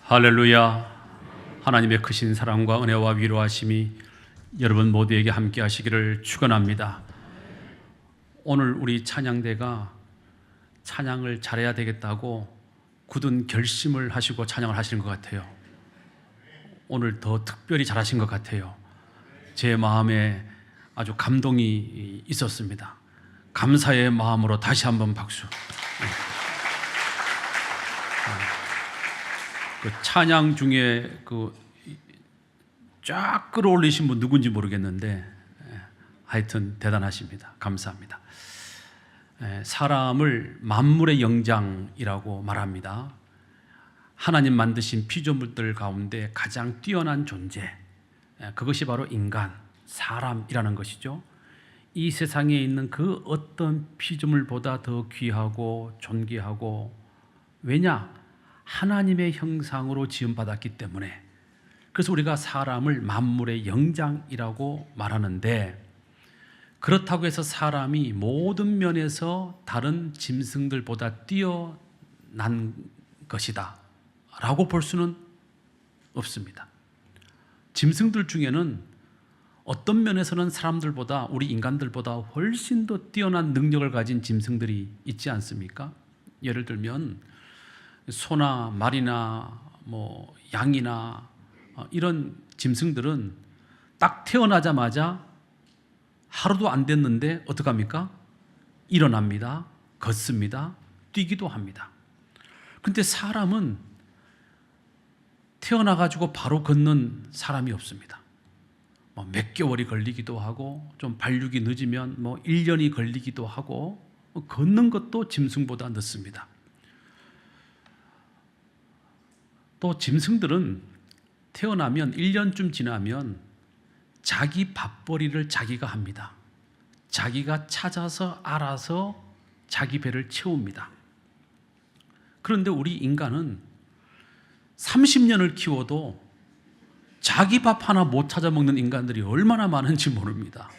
할렐루야. 하나님의 크신 사랑과 은혜와 위로하심이 여러분 모두에게 함께 하시기를 축원합니다. 오늘 우리 찬양대가 찬양을 잘해야 되겠다고 굳은 결심을 하시고 찬양을 하시는 것 같아요. 오늘 더 특별히 잘하신 것 같아요. 제 마음에 아주 감동이 있었습니다. 감사의 마음으로 다시 한번 박수. 그 찬양 중에 쫙 끌어올리신 분 누군지 모르겠는데 하여튼 대단하십니다. 감사합니다. 사람을 만물의 영장이라고 말합니다. 하나님 만드신 피조물들 가운데 가장 뛰어난 존재, 그것이 바로 인간, 사람이라는 것이죠. 이 세상에 있는 그 어떤 피조물보다 더 귀하고 존귀하고, 왜냐? 하나님의 형상으로 지음받았기 때문에. 그래서 우리가 사람을 만물의 영장이라고 말하는데, 그렇다고 해서 사람이 모든 면에서 다른 짐승들보다 뛰어난 것이다 라고 볼 수는 없습니다. 짐승들 중에는 어떤 면에서는 사람들보다, 우리 인간들보다 훨씬 더 뛰어난 능력을 가진 짐승들이 있지 않습니까? 예를 들면 소나 말이나 양이나 이런 짐승들은 딱 태어나자마자 하루도 안 됐는데 어떡합니까? 일어납니다. 걷습니다. 뛰기도 합니다. 그런데 사람은 태어나가지고 바로 걷는 사람이 없습니다. 몇 개월이 걸리기도 하고, 좀 발육이 늦으면 1년이 걸리기도 하고, 걷는 것도 짐승보다 늦습니다. 또 짐승들은 태어나면 1년쯤 지나면 자기 밥벌이를 자기가 합니다. 자기가 찾아서 알아서 자기 배를 채웁니다. 그런데 우리 인간은 30년을 키워도 자기 밥 하나 못 찾아 먹는 인간들이 얼마나 많은지 모릅니다.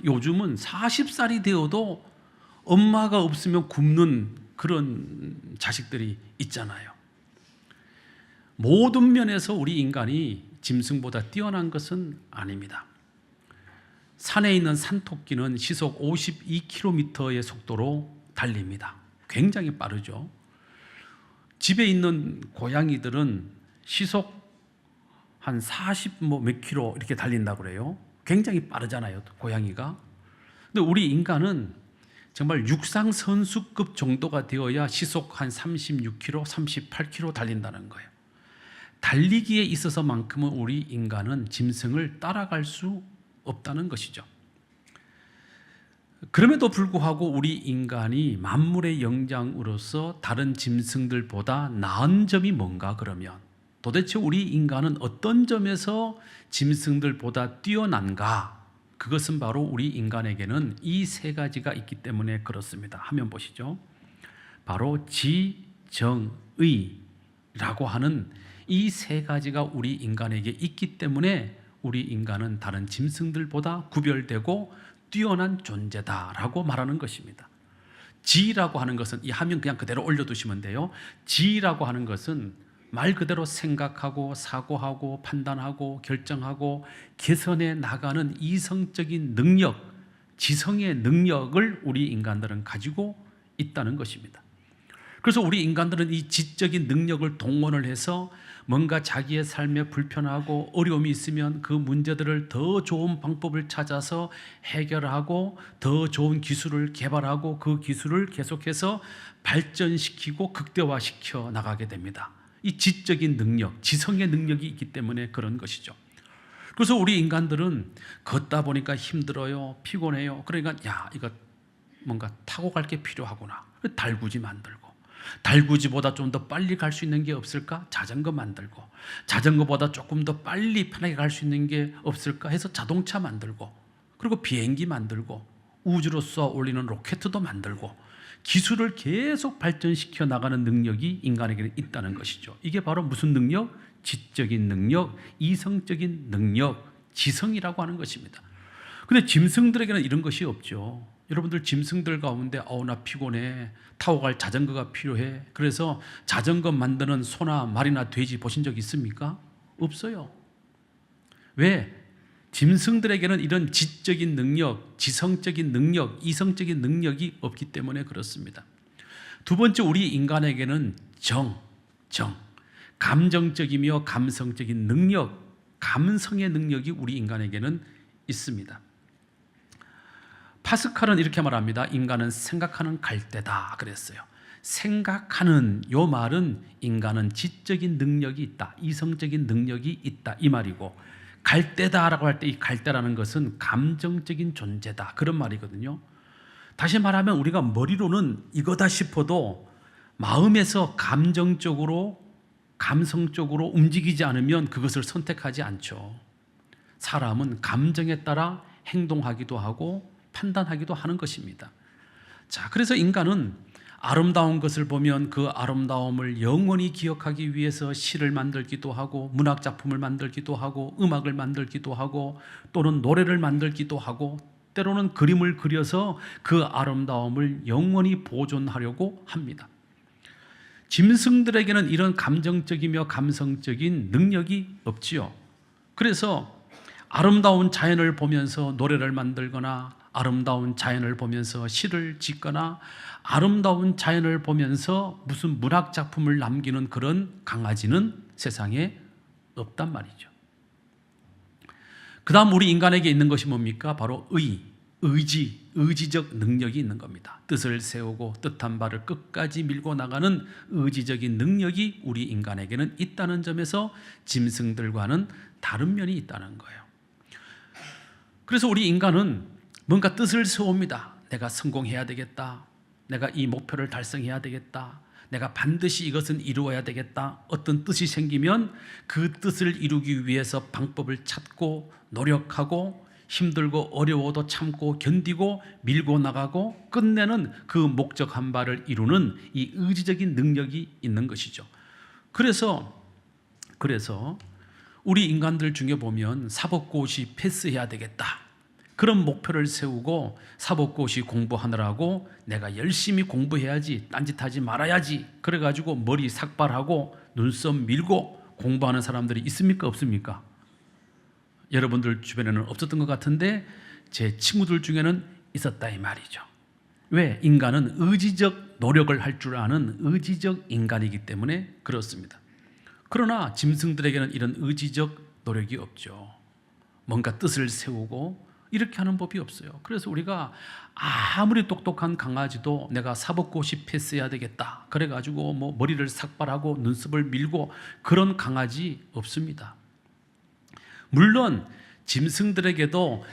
요즘은 40살이 되어도 엄마가 없으면 굶는 그런 자식들이 있잖아요. 모든 면에서 우리 인간이 짐승보다 뛰어난 것은 아닙니다. 산에 있는 산토끼는 시속 52km의 속도로 달립니다. 굉장히 빠르죠. 집에 있는 고양이들은 시속 한 40 몇 킬로 이렇게 달린다고 그래요. 굉장히 빠르잖아요, 고양이가. 근데 우리 인간은 정말 육상 선수급 정도가 되어야 시속 한 36km, 38km 달린다는 거예요. 달리기에 있어서만큼은 우리 인간은 짐승을 따라갈 수 없다는 것이죠. 그럼에도 불구하고 우리 인간이 만물의 영장으로서 다른 짐승들보다 나은 점이 뭔가 그러면, 도대체 우리 인간은 어떤 점에서 짐승들보다 뛰어난가? 그것은 바로 우리 인간에게는 이 세 가지가 있기 때문에 그렇습니다. 화면 보시죠. 바로 지, 정, 의라고 하는 이 세 가지가 우리 인간에게 있기 때문에 우리 인간은 다른 짐승들보다 구별되고 뛰어난 존재다라고 말하는 것입니다. 지라고 하는 것은, 이 화면 그냥 그대로 올려두시면 돼요. 지라고 하는 것은 말 그대로 생각하고 사고하고 판단하고 결정하고 개선해 나가는 이성적인 능력, 지성의 능력을 우리 인간들은 가지고 있다는 것입니다. 그래서 우리 인간들은 이 지적인 능력을 동원을 해서 뭔가 자기의 삶에 불편하고 어려움이 있으면 그 문제들을 더 좋은 방법을 찾아서 해결하고 더 좋은 기술을 개발하고 그 기술을 계속해서 발전시키고 극대화시켜 나가게 됩니다. 이 지적인 능력, 지성의 능력이 있기 때문에 그런 것이죠. 그래서 우리 인간들은 걷다 보니까 힘들어요, 피곤해요. 그러니까 이거 뭔가 타고 갈 게 필요하구나. 달구지 만들고, 달구지보다 좀 더 빨리 갈 수 있는 게 없을까? 자전거 만들고, 자전거보다 조금 더 빨리 편하게 갈 수 있는 게 없을까 해서 자동차 만들고, 그리고 비행기 만들고, 우주로 쏘아 올리는 로켓도 만들고, 기술을 계속 발전시켜 나가는 능력이 인간에게는 있다는 것이죠. 이게 바로 무슨 능력? 지적인 능력, 이성적인 능력, 지성이라고 하는 것입니다. 그런데 짐승들에게는 이런 것이 없죠. 여러분들 짐승들 가운데 나 피곤해, 타고 갈 자전거가 필요해, 그래서 자전거 만드는 소나 말이나 돼지 보신 적 있습니까? 없어요. 왜? 짐승들에게는 이런 지적인 능력, 지성적인 능력, 이성적인 능력이 없기 때문에 그렇습니다. 두 번째, 우리 인간에게는 감정적이며 감성적인 능력, 감성의 능력이 우리 인간에게는 있습니다. 파스칼은 이렇게 말합니다. 인간은 생각하는 갈대다 그랬어요. 생각하는 요 말은 인간은 지적인 능력이 있다, 이성적인 능력이 있다 이 말이고, 갈대다라고 할 때 이 갈대라는 것은 감정적인 존재다 그런 말이거든요. 다시 말하면 우리가 머리로는 이거다 싶어도 마음에서 감정적으로, 감성적으로 움직이지 않으면 그것을 선택하지 않죠. 사람은 감정에 따라 행동하기도 하고 판단하기도 하는 것입니다. 자, 그래서 인간은 아름다운 것을 보면 그 아름다움을 영원히 기억하기 위해서 시를 만들기도 하고, 문학 작품을 만들기도 하고, 음악을 만들기도 하고, 또는 노래를 만들기도 하고, 때로는 그림을 그려서 그 아름다움을 영원히 보존하려고 합니다. 짐승들에게는 이런 감정적이며 감성적인 능력이 없지요. 그래서 아름다운 자연을 보면서 노래를 만들거나, 아름다운 자연을 보면서 시를 짓거나, 아름다운 자연을 보면서 무슨 문학 작품을 남기는 그런 강아지는 세상에 없단 말이죠. 그 다음 우리 인간에게 있는 것이 뭡니까? 바로 의지적 능력이 있는 겁니다. 뜻을 세우고 뜻한 바를 끝까지 밀고 나가는 의지적인 능력이 우리 인간에게는 있다는 점에서 짐승들과는 다른 면이 있다는 거예요. 그래서 우리 인간은 뭔가 뜻을 세웁니다. 내가 성공해야 되겠다, 내가 이 목표를 달성해야 되겠다, 내가 반드시 이것은 이루어야 되겠다. 어떤 뜻이 생기면 그 뜻을 이루기 위해서 방법을 찾고 노력하고, 힘들고 어려워도 참고 견디고 밀고 나가고 끝내는 그 목적한 바를 이루는 이 의지적인 능력이 있는 것이죠. 그래서 우리 인간들 중에 보면 사법고시 패스해야 되겠다, 그런 목표를 세우고 사법고시 공부하느라고 내가 열심히 공부해야지, 딴짓하지 말아야지, 그래가지고 머리 삭발하고 눈썹 밀고 공부하는 사람들이 있습니까? 없습니까? 여러분들 주변에는 없었던 것 같은데 제 친구들 중에는 있었다 이 말이죠. 왜? 인간은 의지적 노력을 할 줄 아는 의지적 인간이기 때문에 그렇습니다. 그러나 짐승들에게는 이런 의지적 노력이 없죠. 뭔가 뜻을 세우고 이렇게 하는 법이 없어요. 그래서 우리가 아무리 똑똑한 강아지도 내가 사법고시 패스해야 되겠다, 그래가지고 뭐 머리를 삭발하고 눈썹을 밀고 그런 강아지 없습니다. 물론 짐승들에게도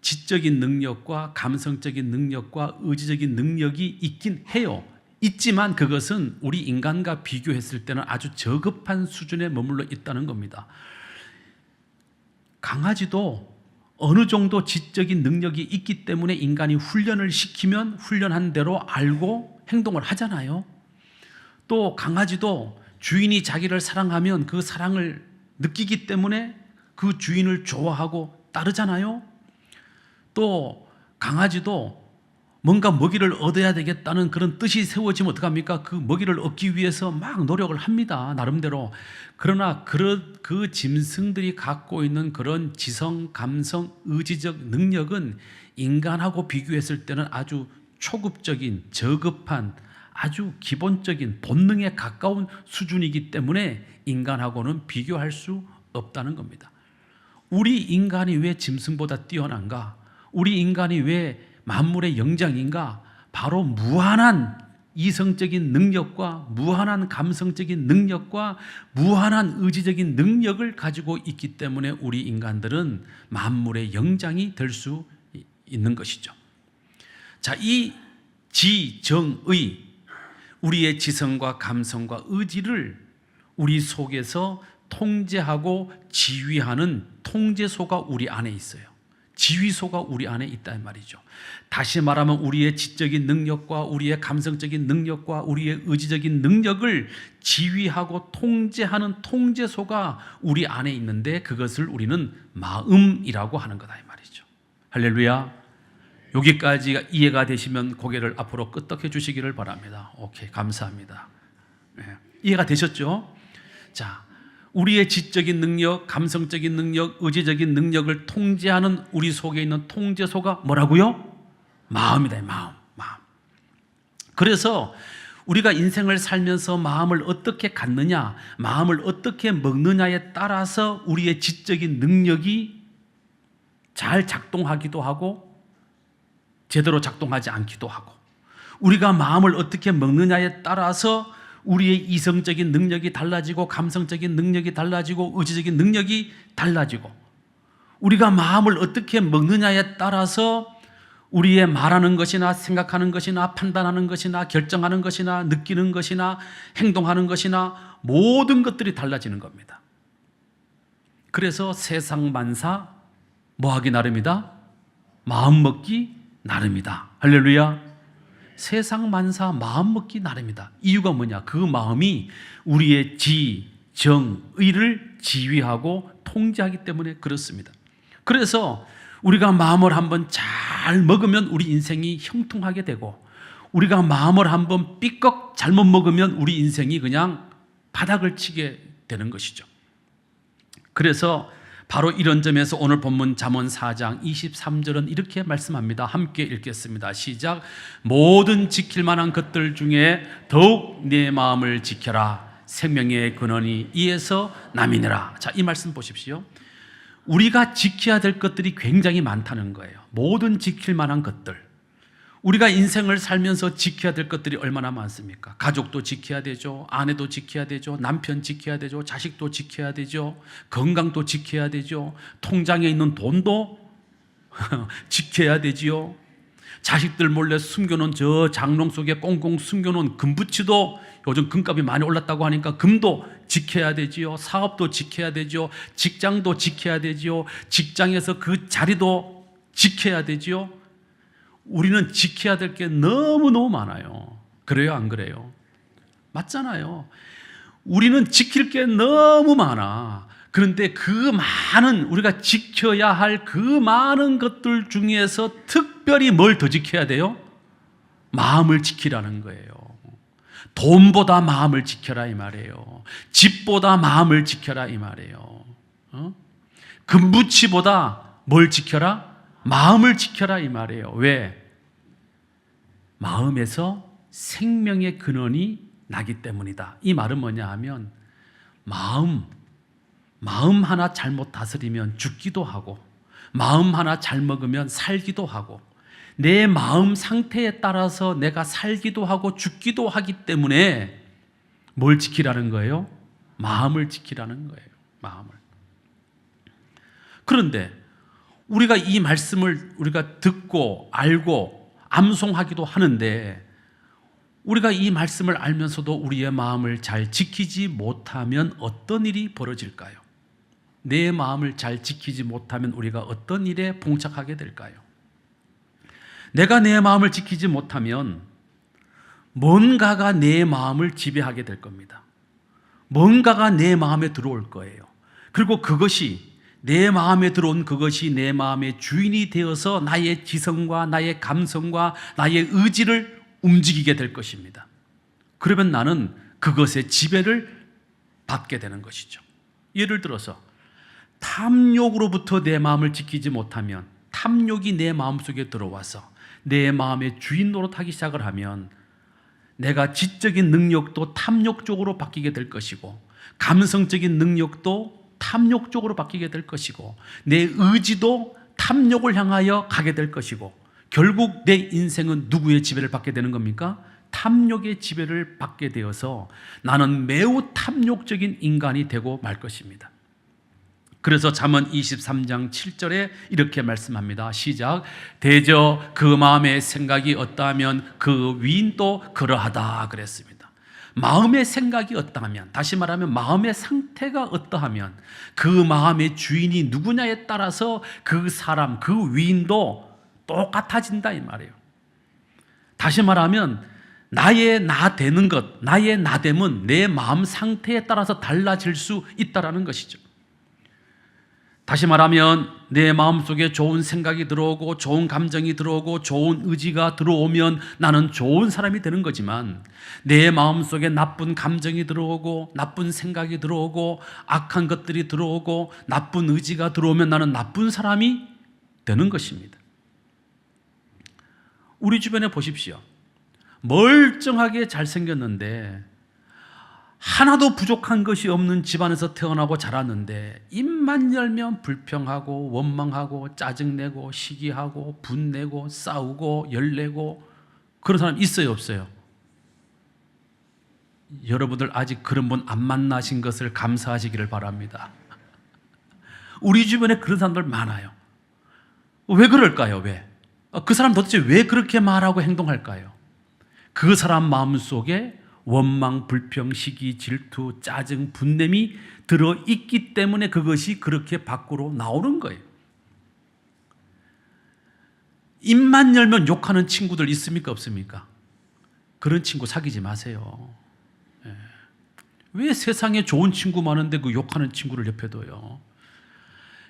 지적인 능력과 감성적인 능력과 의지적인 능력이 있긴 해요. 있지만 그것은 우리 인간과 비교했을 때는 아주 저급한 수준에 머물러 있다는 겁니다. 강아지도 어느 정도 지적인 능력이 있기 때문에 인간이 훈련을 시키면 훈련한 대로 알고 행동을 하잖아요. 또 강아지도 주인이 자기를 사랑하면 그 사랑을 느끼기 때문에 그 주인을 좋아하고 따르잖아요. 또 강아지도 뭔가 먹이를 얻어야 되겠다는 그런 뜻이 세워지면 어떡합니까? 그 먹이를 얻기 위해서 막 노력을 합니다, 나름대로. 그러나 그 짐승들이 갖고 있는 그런 지성, 감성, 의지적 능력은 인간하고 비교했을 때는 아주 초급적인, 저급한, 아주 기본적인 본능에 가까운 수준이기 때문에 인간하고는 비교할 수 없다는 겁니다. 우리 인간이 왜 짐승보다 뛰어난가? 우리 인간이 왜 만물의 영장인가? 바로 무한한 이성적인 능력과 무한한 감성적인 능력과 무한한 의지적인 능력을 가지고 있기 때문에 우리 인간들은 만물의 영장이 될 수 있는 것이죠. 자, 이 지정의, 우리의 지성과 감성과 의지를 우리 속에서 통제하고 지휘하는 통제소가 우리 안에 있어요. 지휘소가 우리 안에 있다는 말이죠. 다시 말하면 우리의 지적인 능력과 우리의 감성적인 능력과 우리의 의지적인 능력을 지휘하고 통제하는 통제소가 우리 안에 있는데 그것을 우리는 마음이라고 하는 거다 이 말이죠. 할렐루야. 여기까지 이해가 되시면 고개를 앞으로 끄덕여 주시기를 바랍니다. 오케이, 감사합니다. 네. 이해가 되셨죠? 자, 우리의 지적인 능력, 감성적인 능력, 의지적인 능력을 통제하는 우리 속에 있는 통제소가 뭐라고요? 마음이다. 마음. 그래서 우리가 인생을 살면서 마음을 어떻게 갖느냐, 마음을 어떻게 먹느냐에 따라서 우리의 지적인 능력이 잘 작동하기도 하고 제대로 작동하지 않기도 하고, 우리가 마음을 어떻게 먹느냐에 따라서 우리의 이성적인 능력이 달라지고 감성적인 능력이 달라지고 의지적인 능력이 달라지고, 우리가 마음을 어떻게 먹느냐에 따라서 우리의 말하는 것이나 생각하는 것이나 판단하는 것이나 결정하는 것이나 느끼는 것이나 행동하는 것이나 모든 것들이 달라지는 겁니다. 그래서 세상 만사 뭐하기 나름이다? 마음 먹기 나름이다. 할렐루야. 세상 만사 마음 먹기 나름이다. 이유가 뭐냐? 그 마음이 우리의 지, 정, 의를 지휘하고 통제하기 때문에 그렇습니다. 그래서 우리가 마음을 한번 잘 먹으면 우리 인생이 형통하게 되고, 우리가 마음을 한번 삐걱 잘못 먹으면 우리 인생이 그냥 바닥을 치게 되는 것이죠. 그래서 바로 이런 점에서 오늘 본문 잠언 4장 23절은 이렇게 말씀합니다. 함께 읽겠습니다. 시작. 모든 지킬 만한 것들 중에 더욱 내 마음을 지켜라. 생명의 근원이 이에서 남이니라. 자, 이 말씀 보십시오. 우리가 지켜야 될 것들이 굉장히 많다는 거예요. 모든 지킬 만한 것들. 우리가 인생을 살면서 지켜야 될 것들이 얼마나 많습니까? 가족도 지켜야 되죠. 아내도 지켜야 되죠. 남편 지켜야 되죠. 자식도 지켜야 되죠. 건강도 지켜야 되죠. 통장에 있는 돈도 지켜야 되지요. 자식들 몰래 숨겨놓은 저 장롱 속에 꽁꽁 숨겨놓은 금부치도 요즘 금값이 많이 올랐다고 하니까 금도 지켜야 되지요. 사업도 지켜야 되죠. 직장도 지켜야 되지요. 직장에서 그 자리도 지켜야 되지요. 우리는 지켜야 될 게 너무너무 많아요. 그래요, 안 그래요? 맞잖아요. 우리는 지킬 게 너무 많아. 그런데 그 많은, 우리가 지켜야 할 그 많은 것들 중에서 특별히 뭘 더 지켜야 돼요? 마음을 지키라는 거예요. 돈보다 마음을 지켜라 이 말이에요. 집보다 마음을 지켜라 이 말이에요. 금부치보다 뭘 지켜라? 마음을 지켜라 이 말이에요. 왜? 마음에서 생명의 근원이 나기 때문이다. 이 말은 뭐냐 하면, 마음 하나 잘못 다스리면 죽기도 하고, 마음 하나 잘 먹으면 살기도 하고, 내 마음 상태에 따라서 내가 살기도 하고 죽기도 하기 때문에 뭘 지키라는 거예요? 마음을 지키라는 거예요. 마음을. 그런데 우리가 이 말씀을 우리가 듣고 알고 암송하기도 하는데, 우리가 이 말씀을 알면서도 우리의 마음을 잘 지키지 못하면 어떤 일이 벌어질까요? 내 마음을 잘 지키지 못하면 우리가 어떤 일에 봉착하게 될까요? 내가 내 마음을 지키지 못하면 뭔가가 내 마음을 지배하게 될 겁니다. 뭔가가 내 마음에 들어올 거예요. 그리고 그것이, 내 마음에 들어온 그것이 내 마음의 주인이 되어서 나의 지성과 나의 감성과 나의 의지를 움직이게 될 것입니다. 그러면 나는 그것의 지배를 받게 되는 것이죠. 예를 들어서 탐욕으로부터 내 마음을 지키지 못하면, 탐욕이 내 마음속에 들어와서 내 마음의 주인 노릇하기 시작을 하면 내가 지적인 능력도 탐욕 쪽으로 바뀌게 될 것이고, 감성적인 능력도 탐욕 쪽으로 바뀌게 될 것이고, 내 의지도 탐욕을 향하여 가게 될 것이고, 결국 내 인생은 누구의 지배를 받게 되는 겁니까? 탐욕의 지배를 받게 되어서 나는 매우 탐욕적인 인간이 되고 말 것입니다. 그래서 잠언 23장 7절에 이렇게 말씀합니다. 시작. 대저 그 마음의 생각이 어떠하면 그 위인도 그러하다 그랬습니다. 마음의 생각이 어떠하면, 다시 말하면 마음의 상태가 어떠하면 그 마음의 주인이 누구냐에 따라서 그 사람, 그 위인도 똑같아진다 이 말이에요. 다시 말하면 나의 나 되는 것, 나의 나됨은 내 마음 상태에 따라서 달라질 수 있다라는 것이죠. 다시 말하면 내 마음속에 좋은 생각이 들어오고 좋은 감정이 들어오고 좋은 의지가 들어오면 나는 좋은 사람이 되는 거지만, 내 마음속에 나쁜 감정이 들어오고 나쁜 생각이 들어오고 악한 것들이 들어오고 나쁜 의지가 들어오면 나는 나쁜 사람이 되는 것입니다. 우리 주변에 보십시오. 멀쩡하게 잘생겼는데 하나도 부족한 것이 없는 집안에서 태어나고 자랐는데 입만 열면 불평하고 원망하고 짜증내고 시기하고 분내고 싸우고 열내고 그런 사람 있어요, 없어요? 여러분들 아직 그런 분 안 만나신 것을 감사하시기를 바랍니다. 우리 주변에 그런 사람들 많아요. 왜 그럴까요? 왜? 그 사람 도대체 왜 그렇게 말하고 행동할까요? 그 사람 마음속에 원망, 불평, 시기, 질투, 짜증, 분냄이 들어있기 때문에 그것이 그렇게 밖으로 나오는 거예요. 입만 열면 욕하는 친구들 있습니까? 없습니까? 그런 친구 사귀지 마세요. 왜 세상에 좋은 친구 많은데 그 욕하는 친구를 옆에 둬요?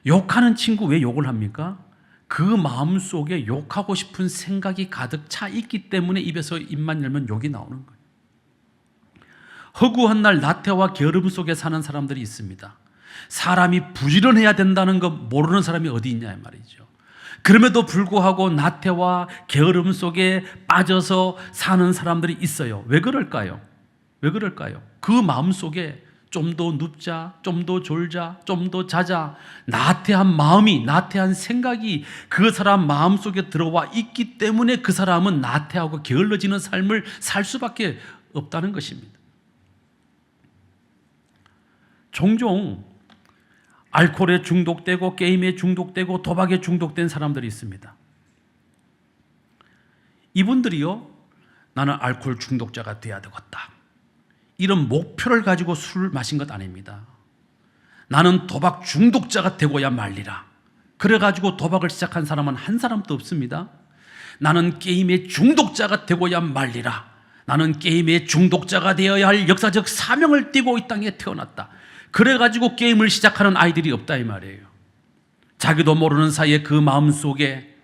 욕하는 친구 왜 욕을 합니까? 그 마음속에 욕하고 싶은 생각이 가득 차 있기 때문에 입에서 입만 열면 욕이 나오는 거예요. 허구한 날 나태와 게으름 속에 사는 사람들이 있습니다. 사람이 부지런해야 된다는 거 모르는 사람이 어디 있냐 말이죠. 그럼에도 불구하고 나태와 게으름 속에 빠져서 사는 사람들이 있어요. 왜 그럴까요? 왜 그럴까요? 그 마음속에 좀 더 눕자, 좀 더 졸자, 좀 더 자자, 나태한 마음이, 나태한 생각이 그 사람 마음속에 들어와 있기 때문에 그 사람은 나태하고 게을러지는 삶을 살 수밖에 없다는 것입니다. 종종 알코올에 중독되고 게임에 중독되고 도박에 중독된 사람들이 있습니다. 이분들이요, 나는 알코올 중독자가 돼야 되겠다, 이런 목표를 가지고 술을 마신 것 아닙니다. 나는 도박 중독자가 되고야 말리라, 그래가지고 도박을 시작한 사람은 한 사람도 없습니다. 나는 게임의 중독자가 되고야 말리라, 나는 게임의 중독자가 되어야 할 역사적 사명을 띠고 이 땅에 태어났다, 그래가지고 게임을 시작하는 아이들이 없다 이 말이에요. 자기도 모르는 사이에 그 마음속에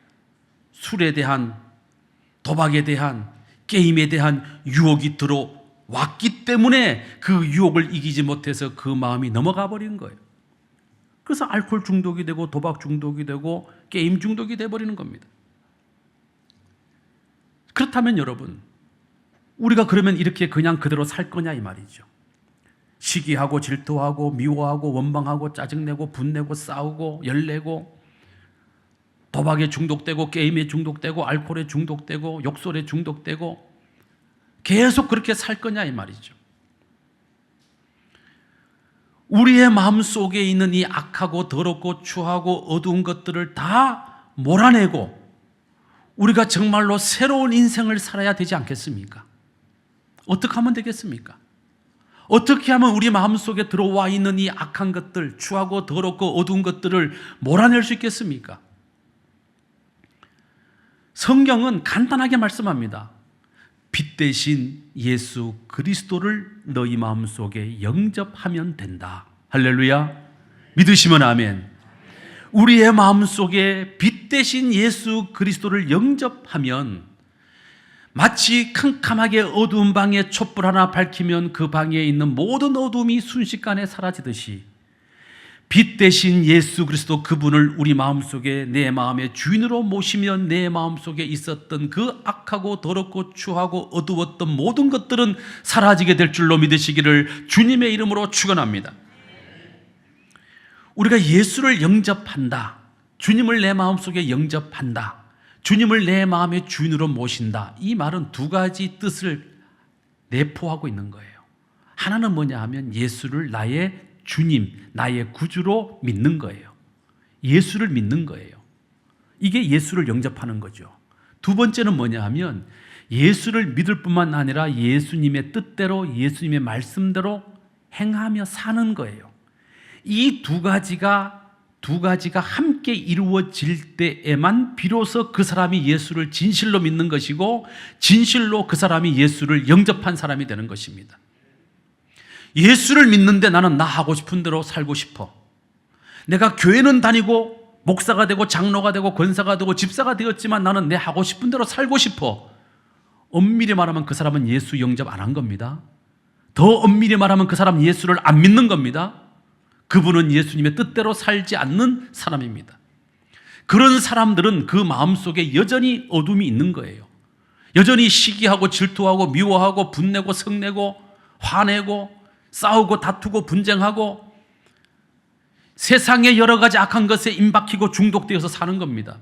술에 대한, 도박에 대한, 게임에 대한 유혹이 들어왔기 때문에 그 유혹을 이기지 못해서 그 마음이 넘어가 버린 거예요. 그래서 알코올 중독이 되고 도박 중독이 되고 게임 중독이 돼버리는 겁니다. 그렇다면 여러분, 우리가 그러면 이렇게 그냥 그대로 살 거냐 이 말이죠. 시기하고 질투하고 미워하고 원망하고 짜증내고 분내고 싸우고 열내고 도박에 중독되고 게임에 중독되고 알코올에 중독되고 욕설에 중독되고 계속 그렇게 살 거냐 이 말이죠. 우리의 마음속에 있는 이 악하고 더럽고 추하고 어두운 것들을 다 몰아내고 우리가 정말로 새로운 인생을 살아야 되지 않겠습니까? 어떻게 하면 되겠습니까? 어떻게 하면 우리 마음속에 들어와 있는 이 악한 것들, 추하고 더럽고 어두운 것들을 몰아낼 수 있겠습니까? 성경은 간단하게 말씀합니다. 빛 대신 예수 그리스도를 너희 마음속에 영접하면 된다. 할렐루야. 믿으시면 아멘. 우리의 마음속에 빛 대신 예수 그리스도를 영접하면 마치 캄캄하게 어두운 방에 촛불 하나 밝히면 그 방에 있는 모든 어둠이 순식간에 사라지듯이 빛 대신 예수 그리스도 그분을 우리 마음속에 내 마음의 주인으로 모시면 내 마음속에 있었던 그 악하고 더럽고 추하고 어두웠던 모든 것들은 사라지게 될 줄로 믿으시기를 주님의 이름으로 축원합니다. 우리가 예수를 영접한다, 주님을 내 마음속에 영접한다, 주님을 내 마음의 주인으로 모신다, 이 말은 두 가지 뜻을 내포하고 있는 거예요. 하나는 뭐냐 하면 예수를 나의 주님, 나의 구주로 믿는 거예요. 예수를 믿는 거예요. 이게 예수를 영접하는 거죠. 두 번째는 뭐냐 하면 예수를 믿을 뿐만 아니라 예수님의 뜻대로, 예수님의 말씀대로 행하며 사는 거예요. 이 두 가지가 함께 이루어질 때에만 비로소 그 사람이 예수를 진실로 믿는 것이고 진실로 그 사람이 예수를 영접한 사람이 되는 것입니다. 예수를 믿는데 나는 나 하고 싶은 대로 살고 싶어. 내가 교회는 다니고 목사가 되고 장로가 되고 권사가 되고 집사가 되었지만 나는 내 하고 싶은 대로 살고 싶어. 엄밀히 말하면 그 사람은 예수 영접 안 한 겁니다. 더 엄밀히 말하면 그 사람 예수를 안 믿는 겁니다. 그분은 예수님의 뜻대로 살지 않는 사람입니다. 그런 사람들은 그 마음속에 여전히 어둠이 있는 거예요. 여전히 시기하고 질투하고 미워하고 분내고 성내고 화내고 싸우고 다투고 분쟁하고 세상의 여러 가지 악한 것에 임박히고 중독되어서 사는 겁니다.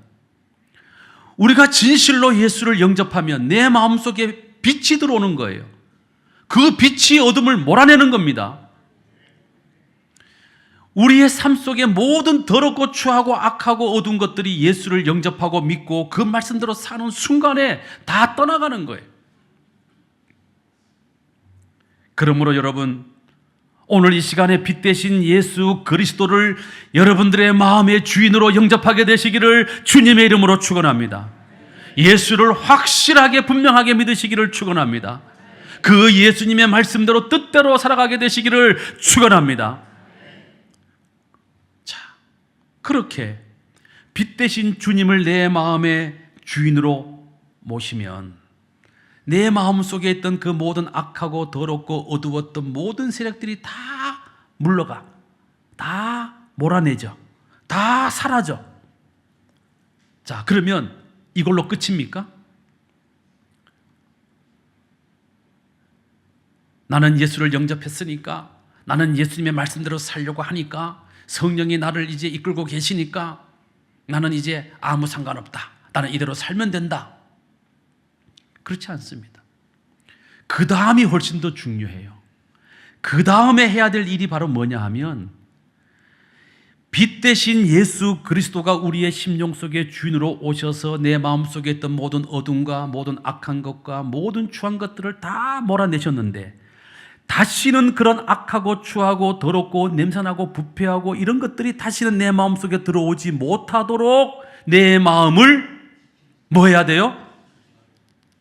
우리가 진실로 예수를 영접하면 내 마음속에 빛이 들어오는 거예요. 그 빛이 어둠을 몰아내는 겁니다. 우리의 삶 속에 모든 더럽고 추하고 악하고 어두운 것들이 예수를 영접하고 믿고 그 말씀대로 사는 순간에 다 떠나가는 거예요. 그러므로 여러분, 오늘 이 시간에 빛 대신 예수 그리스도를 여러분들의 마음의 주인으로 영접하게 되시기를 주님의 이름으로 축원합니다. 예수를 확실하게 분명하게 믿으시기를 축원합니다. 그 예수님의 말씀대로 뜻대로 살아가게 되시기를 축원합니다. 자, 그렇게 빛 대신 주님을 내 마음의 주인으로 모시면 내 마음속에 있던 그 모든 악하고 더럽고 어두웠던 모든 세력들이 다 물러가, 다 몰아내죠, 다 사라져. 자, 그러면 이걸로 끝입니까? 나는 예수를 영접했으니까, 나는 예수님의 말씀대로 살려고 하니까, 성령이 나를 이제 이끌고 계시니까 나는 이제 아무 상관없다, 나는 이대로 살면 된다. 그렇지 않습니다. 그 다음이 훨씬 더 중요해요. 그 다음에 해야 될 일이 바로 뭐냐 하면, 빛 대신 예수 그리스도가 우리의 심령 속의 주인으로 오셔서 내 마음속에 있던 모든 어둠과 모든 악한 것과 모든 추한 것들을 다 몰아내셨는데, 다시는 그런 악하고 추하고 더럽고 냄새나고 부패하고 이런 것들이 다시는 내 마음속에 들어오지 못하도록 내 마음을 뭐 해야 돼요?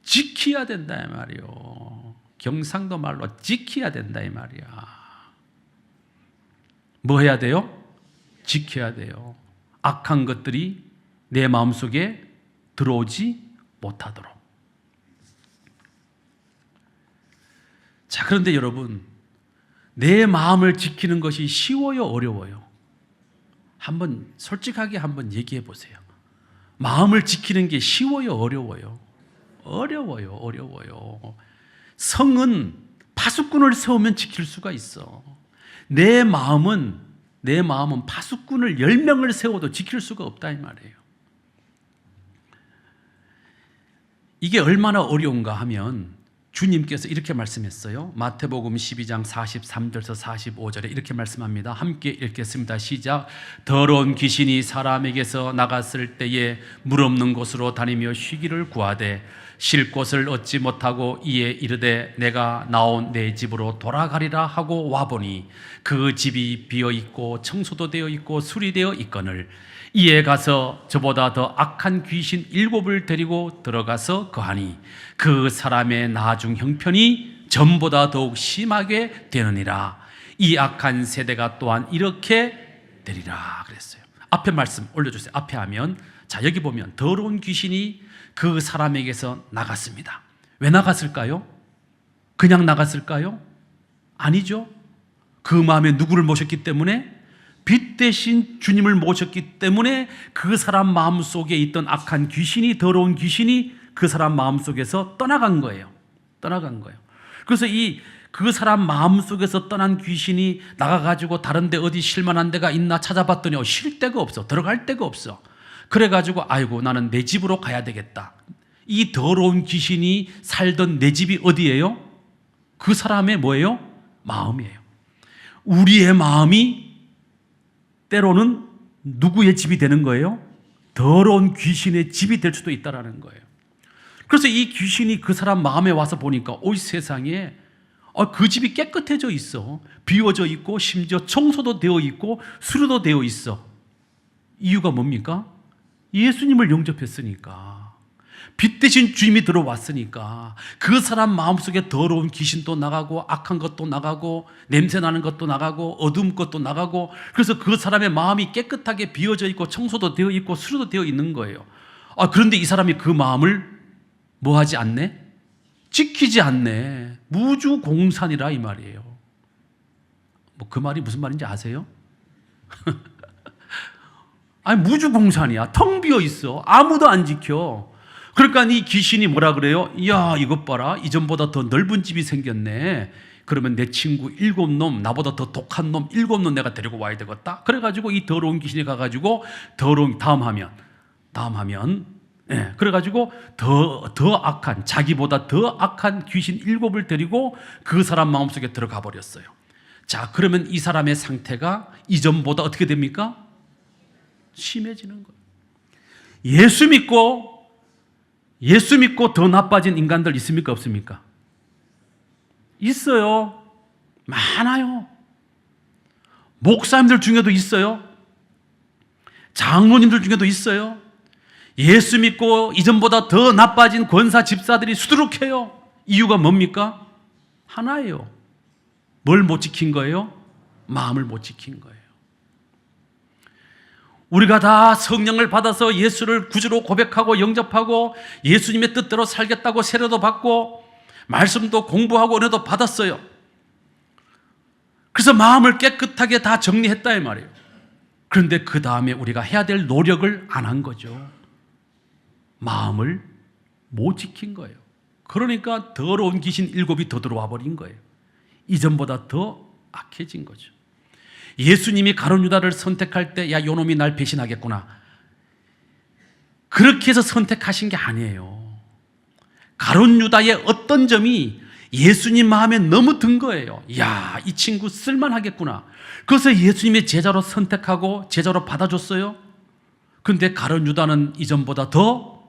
지켜야 된다 이 말이요. 경상도 말로 지켜야 된다 이 말이야. 뭐 해야 돼요? 지켜야 돼요. 악한 것들이 내 마음속에 들어오지 못하도록. 자, 그런데 여러분, 내 마음을 지키는 것이 쉬워요, 어려워요? 한번 솔직하게 한번 얘기해 보세요. 마음을 지키는 게 쉬워요, 어려워요? 어려워요, 어려워요. 성은 파수꾼을 세우면 지킬 수가 있어. 내 마음은 파수꾼을 10명을 세워도 지킬 수가 없다 이 말이에요. 이게 얼마나 어려운가 하면 주님께서 이렇게 말씀했어요. 마태복음 12장 43절에서 45절에 이렇게 말씀합니다. 함께 읽겠습니다. 시작. 더러운 귀신이 사람에게서 나갔을 때에 물 없는 곳으로 다니며 쉬기를 구하되 쉴 곳을 얻지 못하고 이에 이르되 내가 나온 내 집으로 돌아가리라 하고 와보니 그 집이 비어있고 청소도 되어 있고 수리되어 있거늘 이에 가서 저보다 더 악한 귀신 7을 데리고 들어가서 거하니 그 사람의 나중 형편이 전보다 더욱 심하게 되느니라. 이 악한 세대가 또한 이렇게 되리라 그랬어요. 앞에 말씀 올려주세요. 앞에 하면, 자, 여기 보면 더러운 귀신이 그 사람에게서 나갔습니다. 왜 나갔을까요? 그냥 나갔을까요? 아니죠. 그 마음에 누구를 모셨기 때문에? 빛 대신 주님을 모셨기 때문에 그 사람 마음속에 있던 악한 귀신이, 더러운 귀신이 그 사람 마음속에서 떠나간 거예요. 떠나간 거예요. 그래서 그 사람 마음속에서 떠난 귀신이 나가가지고 다른 데 어디 쉴만한 데가 있나 찾아봤더니 쉴 데가 없어. 들어갈 데가 없어. 그래가지고 아이고 나는 내 집으로 가야 되겠다. 이 더러운 귀신이 살던 내 집이 어디예요? 그 사람의 뭐예요? 마음이에요. 우리의 마음이 때로는 누구의 집이 되는 거예요? 더러운 귀신의 집이 될 수도 있다는 거예요. 그래서 이 귀신이 그 사람 마음에 와서 보니까 이 세상에 그 집이 깨끗해져 있어. 비워져 있고 심지어 청소도 되어 있고 수리도 되어 있어. 이유가 뭡니까? 예수님을 영접했으니까. 빛 대신 주님이 들어왔으니까 그 사람 마음속에 더러운 귀신도 나가고 악한 것도 나가고 냄새나는 것도 나가고 어두운 것도 나가고, 그래서 그 사람의 마음이 깨끗하게 비워져 있고 청소도 되어 있고 수료도 되어 있는 거예요. 그런데 이 사람이 그 마음을 뭐 하지 않네? 지키지 않네. 무주공산이라 이 말이에요. 뭐 그 말이 무슨 말인지 아세요? 아니 무주공산이야. 텅 비어 있어. 아무도 안 지켜. 그러니까 이 귀신이 뭐라 그래요? 이야, 이것 봐라. 이전보다 더 넓은 집이 생겼네. 그러면 내 친구 7놈, 나보다 더 독한 놈 7놈 내가 데리고 와야 되겠다. 그래가지고 이 더러운 귀신이 가가지고 더러운 다음 하면 그래가지고 더 악한, 자기보다 더 악한 귀신 7을 데리고 그 사람 마음속에 들어가 버렸어요. 자, 그러면 이 사람의 상태가 이전보다 어떻게 됩니까? 심해지는 거예요. 예수 믿고 더 나빠진 인간들 있습니까? 없습니까? 있어요. 많아요. 목사님들 중에도 있어요. 장로님들 중에도 있어요. 예수 믿고 이전보다 더 나빠진 권사 집사들이 수두룩해요. 이유가 뭡니까? 하나예요. 뭘 못 지킨 거예요? 마음을 못 지킨 거예요. 우리가 다 성령을 받아서 예수를 구주로 고백하고 영접하고 예수님의 뜻대로 살겠다고 세례도 받고 말씀도 공부하고 은혜도 받았어요. 그래서 마음을 깨끗하게 다 정리했다 이 말이에요. 그런데 그 다음에 우리가 해야 될 노력을 안 한 거죠. 마음을 못 지킨 거예요. 그러니까 더러운 귀신 7이 더 들어와 버린 거예요. 이전보다 더 악해진 거죠. 예수님이 가룟 유다를 선택할 때, 야, 요놈이 날 배신하겠구나, 그렇게 해서 선택하신 게 아니에요. 가룟 유다의 어떤 점이 예수님 마음에 너무 든 거예요. 야, 이 친구 쓸만하겠구나. 그래서 예수님의 제자로 선택하고 제자로 받아줬어요. 그런데 가룟 유다는 이전보다 더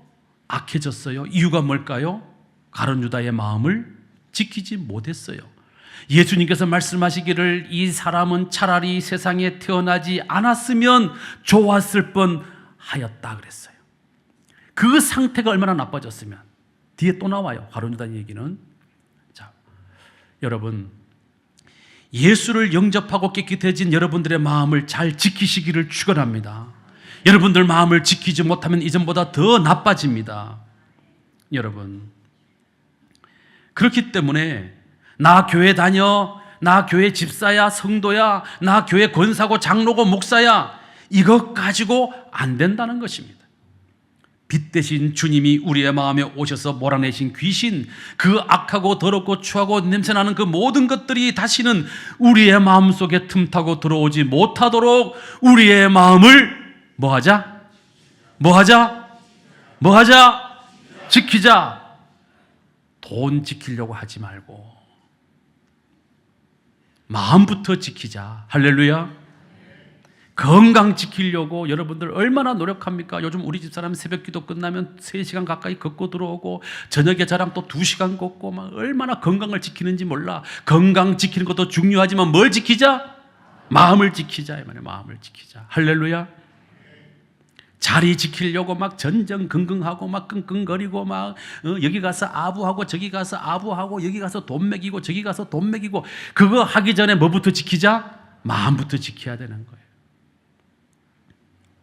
악해졌어요. 이유가 뭘까요? 가룟 유다의 마음을 지키지 못했어요. 예수님께서 말씀하시기를 이 사람은 차라리 세상에 태어나지 않았으면 좋았을 뻔하였다 그랬어요. 그 상태가 얼마나 나빠졌으면. 뒤에 또 나와요, 가룟 유다 얘기는. 자, 여러분, 예수를 영접하고 깨끗해진 여러분들의 마음을 잘 지키시기를 축원합니다. 여러분들 마음을 지키지 못하면 이전보다 더 나빠집니다. 여러분, 그렇기 때문에 나 교회 다녀, 나 교회 집사야, 성도야, 나 교회 권사고 장로고 목사야, 이것 가지고 안 된다는 것입니다. 빛 대신 주님이 우리의 마음에 오셔서 몰아내신 귀신, 그 악하고 더럽고 추하고 냄새나는 그 모든 것들이 다시는 우리의 마음속에 틈타고 들어오지 못하도록 우리의 마음을 뭐하자? 지키자. 돈 지키려고 하지 말고 마음부터 지키자. 할렐루야. 건강 지키려고 여러분들 얼마나 노력합니까? 요즘 우리 집사람 새벽기도 끝나면 3시간 가까이 걷고 들어오고 저녁에 저랑 또 2시간 걷고 막 얼마나 건강을 지키는지 몰라. 건강 지키는 것도 중요하지만 뭘 지키자? 마음을 지키자 이 말이에요. 마음을 지키자. 할렐루야. 자리 지키려고 막 전전긍긍하고 막 끙끙거리고 막 여기 가서 아부하고 저기 가서 아부하고 여기 가서 돈 먹이고 저기 가서 돈 먹이고, 그거 하기 전에 뭐부터 지키자? 마음부터 지켜야 되는 거예요.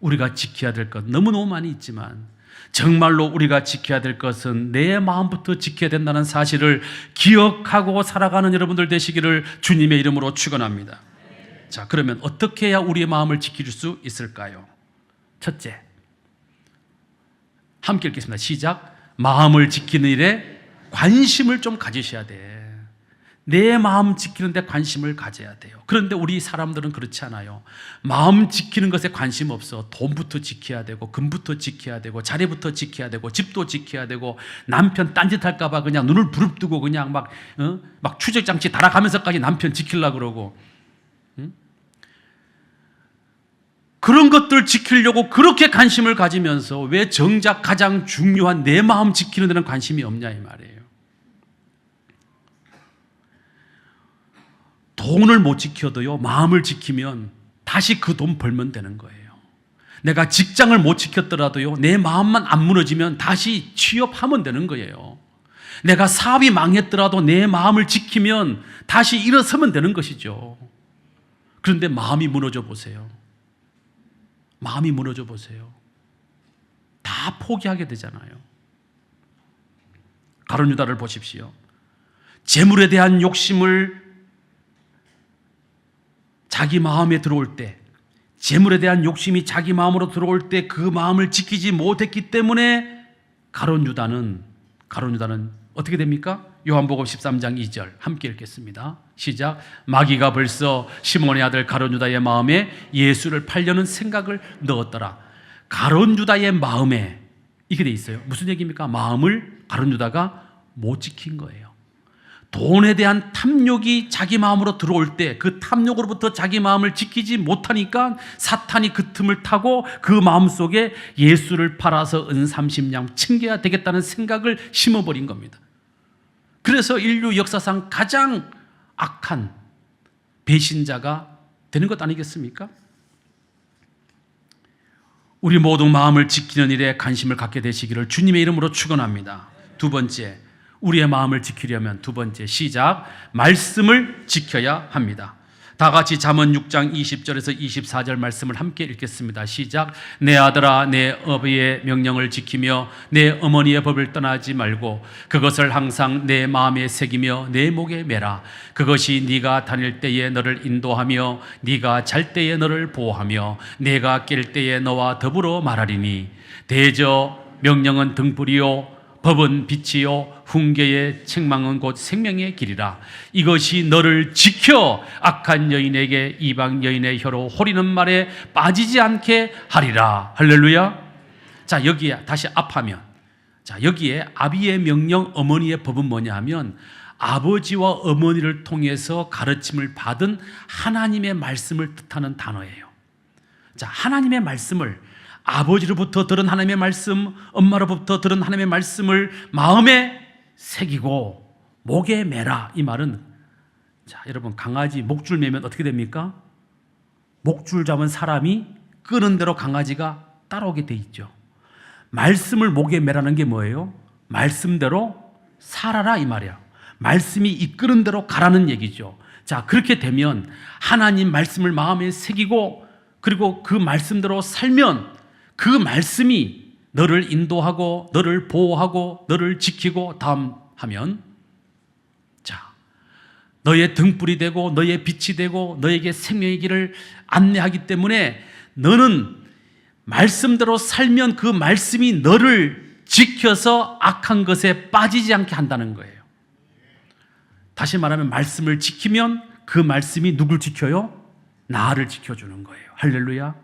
우리가 지켜야 될 것 너무너무 많이 있지만 정말로 우리가 지켜야 될 것은 내 마음부터 지켜야 된다는 사실을 기억하고 살아가는 여러분들 되시기를 주님의 이름으로 축원합니다. 자, 그러면 어떻게 해야 우리의 마음을 지킬 수 있을까요? 첫째, 함께 읽겠습니다. 시작. 마음을 지키는 일에 관심을 좀 가지셔야 돼. 내 마음 지키는 데 관심을 가져야 돼요. 그런데 우리 사람들은 그렇지 않아요. 마음 지키는 것에 관심 없어. 돈부터 지켜야 되고 금부터 지켜야 되고 자리부터 지켜야 되고 집도 지켜야 되고 남편 딴짓할까 봐 그냥 눈을 부릅뜨고 그냥 막 추적장치 달아가면서까지 남편 지키려고 그러고, 그런 것들 지키려고 그렇게 관심을 가지면서 왜 정작 가장 중요한 내 마음 지키는 데는 관심이 없냐 이 말이에요. 돈을 못 지켜도요, 마음을 지키면 다시 그 돈 벌면 되는 거예요. 내가 직장을 못 지켰더라도요, 내 마음만 안 무너지면 다시 취업하면 되는 거예요. 내가 사업이 망했더라도 내 마음을 지키면 다시 일어서면 되는 것이죠. 그런데 마음이 무너져 보세요. 마음이 무너져 보세요. 다 포기하게 되잖아요. 가룟 유다를 보십시오. 재물에 대한 욕심을 자기 마음에 들어올 때, 재물에 대한 욕심이 자기 마음으로 들어올 때 그 마음을 지키지 못했기 때문에 가룟 유다는 어떻게 됩니까? 요한복음 13장 2절 함께 읽겠습니다. 시작. 마귀가 벌써 시몬의 아들 가룟 유다의 마음에 예수를 팔려는 생각을 넣었더라. 가룟 유다의 마음에 이게 돼 있어요. 무슨 얘기입니까? 마음을 가룟 유다가 못 지킨 거예요. 돈에 대한 탐욕이 자기 마음으로 들어올 때 그 탐욕으로부터 자기 마음을 지키지 못하니까 사탄이 그 틈을 타고 그 마음속에 예수를 팔아서 은 30냥 챙겨야 되겠다는 생각을 심어버린 겁니다. 그래서 인류 역사상 가장 악한 배신자가 되는 것 아니겠습니까? 우리 모두 마음을 지키는 일에 관심을 갖게 되시기를 주님의 이름으로 축원합니다. 두 번째, 우리의 마음을 지키려면 두 번째, 시작. 말씀을 지켜야 합니다. 다 같이 잠언 6장 20절에서 24절 말씀을 함께 읽겠습니다. 시작. 내 아들아, 내 어버이의 명령을 지키며 내 어머니의 법을 떠나지 말고 그것을 항상 내 마음에 새기며 내 목에 매라. 그것이 네가 다닐 때에 너를 인도하며 네가 잘 때에 너를 보호하며 네가 깰 때에 너와 더불어 말하리니. 대저 명령은 등불이요 법은 빛이요 훈계의 책망은 곧 생명의 길이라. 이것이 너를 지켜 악한 여인에게 이방 여인의 혀로 호리는 말에 빠지지 않게 하리라. 할렐루야. 자, 여기에 다시 앞하면, 자, 여기에 아비의 명령 어머니의 법은 뭐냐 하면 아버지와 어머니를 통해서 가르침을 받은 하나님의 말씀을 뜻하는 단어예요. 자, 하나님의 말씀을, 아버지로부터 들은 하나님의 말씀, 엄마로부터 들은 하나님의 말씀을 마음에 새기고 목에 매라. 이 말은, 자, 여러분, 강아지 목줄 매면 어떻게 됩니까? 목줄 잡은 사람이 끄는 대로 강아지가 따라오게 돼 있죠. 말씀을 목에 매라는 게 뭐예요? 말씀대로 살아라 이 말이야. 말씀이 이끄는 대로 가라는 얘기죠. 자, 그렇게 되면 하나님 말씀을 마음에 새기고 그리고 그 말씀대로 살면 그 말씀이 너를 인도하고 너를 보호하고 너를 지키고 다음 하면, 자, 너의 등불이 되고 너의 빛이 되고 너에게 생명의 길을 안내하기 때문에 너는 말씀대로 살면 그 말씀이 너를 지켜서 악한 것에 빠지지 않게 한다는 거예요. 다시 말하면 말씀을 지키면 그 말씀이 누굴 지켜요? 나를 지켜주는 거예요. 할렐루야.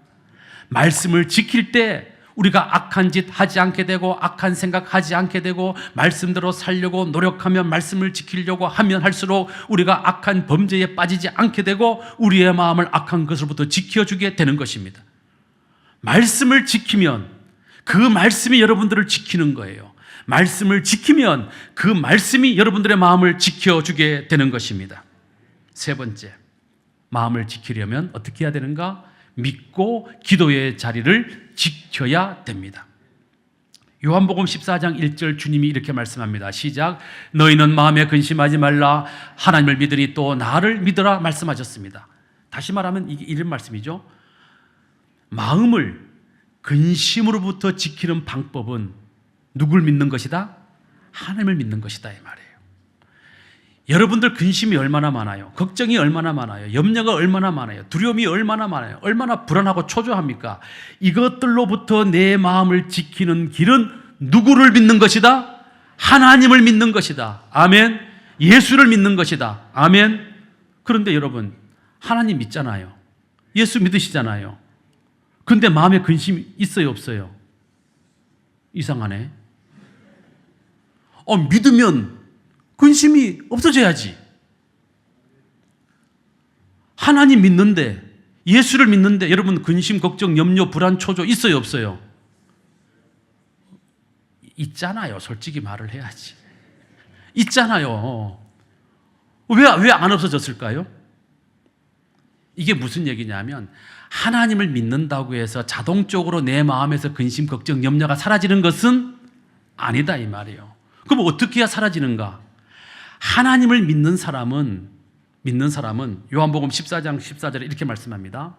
말씀을 지킬 때 우리가 악한 짓 하지 않게 되고 악한 생각 하지 않게 되고 말씀대로 살려고 노력하면 말씀을 지키려고 하면 할수록 우리가 악한 범죄에 빠지지 않게 되고 우리의 마음을 악한 것으로부터 지켜주게 되는 것입니다. 말씀을 지키면 그 말씀이 여러분들을 지키는 거예요. 말씀을 지키면 그 말씀이 여러분들의 마음을 지켜주게 되는 것입니다. 세 번째, 마음을 지키려면 어떻게 해야 되는가? 믿고 기도의 자리를 지켜야 됩니다. 요한복음 14장 1절 주님이 이렇게 말씀합니다. 시작. 너희는 마음에 근심하지 말라. 하나님을 믿으니 또 나를 믿으라 말씀하셨습니다. 다시 말하면 이게 이런 말씀이죠. 마음을 근심으로부터 지키는 방법은 누굴 믿는 것이다? 하나님을 믿는 것이다 이 말이에요. 여러분들 근심이 얼마나 많아요? 걱정이 얼마나 많아요? 염려가 얼마나 많아요? 두려움이 얼마나 많아요? 얼마나 불안하고 초조합니까? 이것들로부터 내 마음을 지키는 길은 누구를 믿는 것이다? 하나님을 믿는 것이다. 아멘. 예수를 믿는 것이다. 아멘. 그런데 여러분, 하나님 믿잖아요. 예수 믿으시잖아요. 그런데 마음에 근심이 있어요, 없어요? 이상하네. 믿으면 근심이 없어져야지. 하나님 믿는데, 예수를 믿는데 여러분 근심, 걱정, 염려, 불안, 초조 있어요, 없어요? 있잖아요. 솔직히 말을 해야지. 있잖아요. 왜 안 없어졌을까요? 이게 무슨 얘기냐면 하나님을 믿는다고 해서 자동적으로 내 마음에서 근심, 걱정, 염려가 사라지는 것은 아니다 이 말이에요. 그럼 어떻게 해야 사라지는가? 하나님을 믿는 사람은 요한복음 14장 14절에 이렇게 말씀합니다.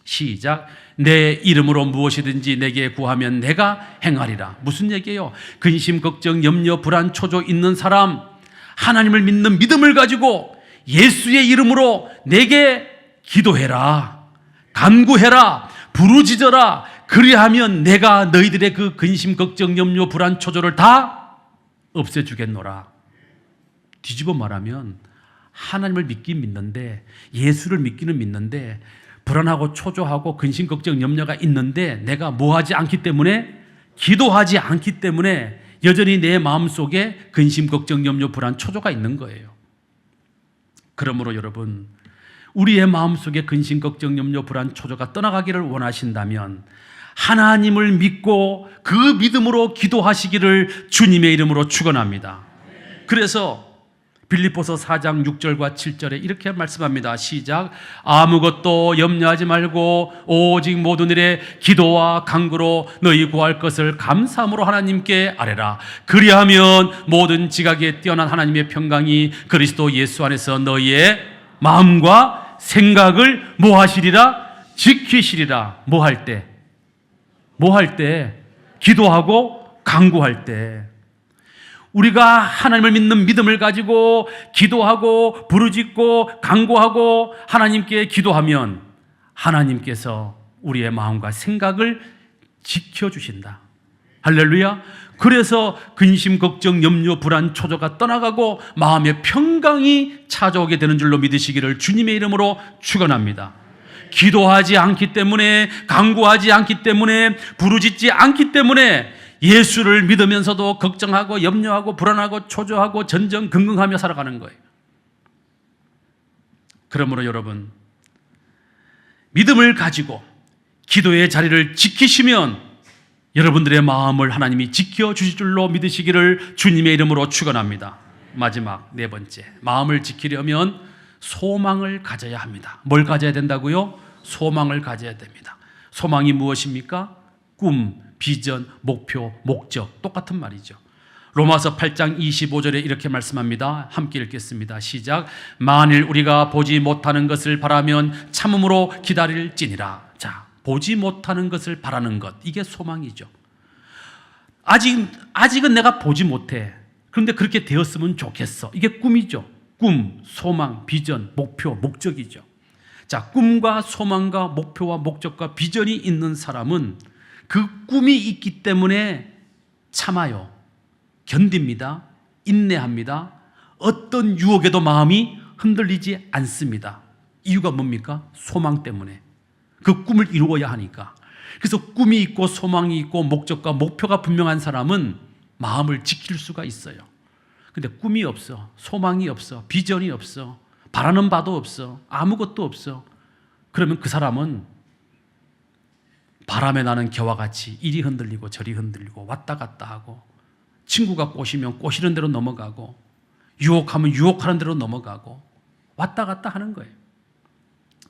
시작. 내 이름으로 무엇이든지 내게 구하면 내가 행하리라. 무슨 얘기예요? 근심, 걱정, 염려, 불안, 초조 있는 사람, 하나님을 믿는 믿음을 가지고 예수의 이름으로 내게 기도해라, 간구해라, 부르짖어라. 그리하면 내가 너희들의 그 근심, 걱정, 염려, 불안, 초조를 다 없애주겠노라. 뒤집어 말하면 하나님을 믿긴 믿는데, 예수를 믿기는 믿는데 불안하고 초조하고 근심, 걱정, 염려가 있는데 내가 뭐하지 않기 때문에, 기도하지 않기 때문에 여전히 내 마음속에 근심, 걱정, 염려, 불안, 초조가 있는 거예요. 그러므로 여러분, 우리의 마음속에 근심, 걱정, 염려, 불안, 초조가 떠나가기를 원하신다면 하나님을 믿고 그 믿음으로 기도하시기를 주님의 이름으로 축원합니다. 그래서 빌립보서 4장 6절과 7절에 이렇게 말씀합니다. 시작. 아무것도 염려하지 말고 오직 모든 일에 기도와 간구로 너희 구할 것을 감사함으로 하나님께 아뢰라. 그리하면 모든 지각에 뛰어난 하나님의 평강이 그리스도 예수 안에서 너희의 마음과 생각을 뭐 하시리라? 지키시리라. 뭐 할 때? 기도하고 간구할 때. 우리가 하나님을 믿는 믿음을 가지고 기도하고 부르짖고 간구하고 하나님께 기도하면 하나님께서 우리의 마음과 생각을 지켜주신다. 할렐루야. 그래서 근심, 걱정, 염려, 불안, 초조가 떠나가고 마음의 평강이 찾아오게 되는 줄로 믿으시기를 주님의 이름으로 축원합니다. 기도하지 않기 때문에, 간구하지 않기 때문에, 부르짖지 않기 때문에 예수를 믿으면서도 걱정하고 염려하고 불안하고 초조하고 전전긍긍하며 살아가는 거예요. 그러므로 여러분, 믿음을 가지고 기도의 자리를 지키시면 여러분들의 마음을 하나님이 지켜주실 줄로 믿으시기를 주님의 이름으로 축원합니다. 마지막 네 번째, 마음을 지키려면 소망을 가져야 합니다. 뭘 가져야 된다고요? 소망을 가져야 됩니다. 소망이 무엇입니까? 꿈, 비전, 목표, 목적, 똑같은 말이죠. 로마서 8장 25절에 이렇게 말씀합니다. 함께 읽겠습니다. 시작. 만일 우리가 보지 못하는 것을 바라면 참음으로 기다릴지니라. 자, 보지 못하는 것을 바라는 것, 이게 소망이죠. 아직은 내가 보지 못해. 그런데 그렇게 되었으면 좋겠어. 이게 꿈이죠. 꿈, 소망, 비전, 목표, 목적이죠. 자, 꿈과 소망과 목표와 목적과 비전이 있는 사람은 그 꿈이 있기 때문에 참아요. 견딥니다. 인내합니다. 어떤 유혹에도 마음이 흔들리지 않습니다. 이유가 뭡니까? 소망 때문에. 그 꿈을 이루어야 하니까. 그래서 꿈이 있고 소망이 있고 목적과 목표가 분명한 사람은 마음을 지킬 수가 있어요. 근데 꿈이 없어, 소망이 없어, 비전이 없어, 바라는 바도 없어, 아무것도 없어. 그러면 그 사람은 바람에 나는 겨와 같이 이리 흔들리고 저리 흔들리고 왔다 갔다 하고, 친구가 꼬시면 꼬시는 대로 넘어가고, 유혹하면 유혹하는 대로 넘어가고 왔다 갔다 하는 거예요.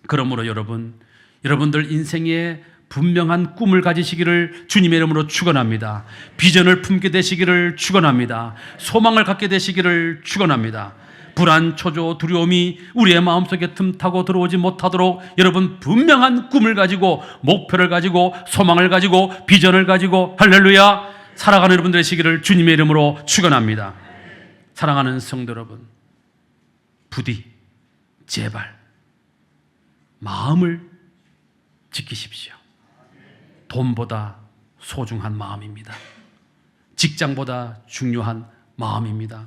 그러므로 여러분들 인생에 분명한 꿈을 가지시기를 주님의 이름으로 축원합니다. 비전을 품게 되시기를 축원합니다. 소망을 갖게 되시기를 축원합니다. 불안, 초조, 두려움이 우리의 마음속에 틈타고 들어오지 못하도록 여러분 분명한 꿈을 가지고, 목표를 가지고, 소망을 가지고, 비전을 가지고 할렐루야 살아가는 여러분들 되시기를 주님의 이름으로 축원합니다. 사랑하는 성도 여러분, 부디 제발 마음을 지키십시오. 돈보다 소중한 마음입니다. 직장보다 중요한 마음입니다.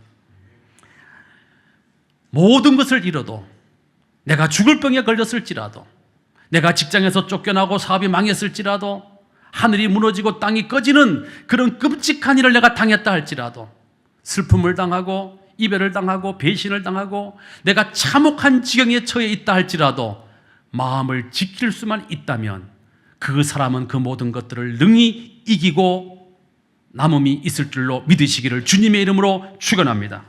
모든 것을 잃어도, 내가 죽을 병에 걸렸을지라도, 내가 직장에서 쫓겨나고 사업이 망했을지라도, 하늘이 무너지고 땅이 꺼지는 그런 끔찍한 일을 내가 당했다 할지라도, 슬픔을 당하고 이별을 당하고 배신을 당하고 내가 참혹한 지경에 처해 있다 할지라도 마음을 지킬 수만 있다면 그 사람은 그 모든 것들을 능히 이기고 남음이 있을 줄로 믿으시기를 주님의 이름으로 축원합니다.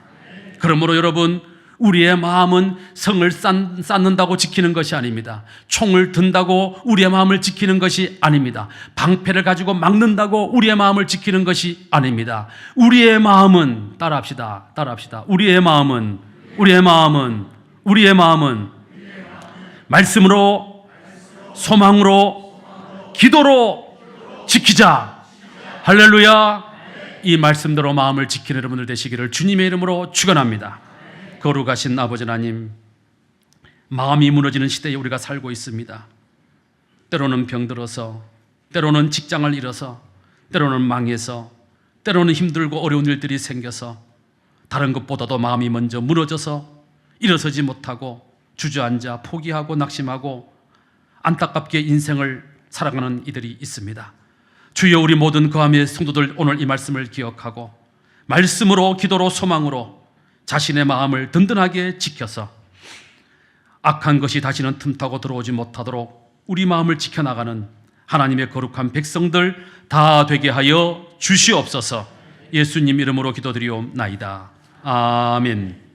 그러므로 여러분, 우리의 마음은 성을 쌓는다고 지키는 것이 아닙니다. 총을 든다고 우리의 마음을 지키는 것이 아닙니다. 방패를 가지고 막는다고 우리의 마음을 지키는 것이 아닙니다. 우리의 마음은 따라합시다. 우리의 마음은 말씀으로, 소망으로, 기도로 지키자. 할렐루야. 이 말씀대로 마음을 지키는 여러분들 되시기를 주님의 이름으로 축원합니다. 거룩하신 아버지 하나님, 마음이 무너지는 시대에 우리가 살고 있습니다. 때로는 병들어서, 때로는 직장을 잃어서, 때로는 망해서, 때로는 힘들고 어려운 일들이 생겨서, 다른 것보다도 마음이 먼저 무너져서 일어서지 못하고 주저앉아 포기하고 낙심하고 안타깝게 인생을 살아가는 이들이 있습니다. 주여, 우리 모든 거함의 성도들 오늘 이 말씀을 기억하고 말씀으로, 기도로, 소망으로 자신의 마음을 든든하게 지켜서 악한 것이 다시는 틈타고 들어오지 못하도록 우리 마음을 지켜나가는 하나님의 거룩한 백성들 다 되게 하여 주시옵소서. 예수님 이름으로 기도드리옵나이다. 아멘.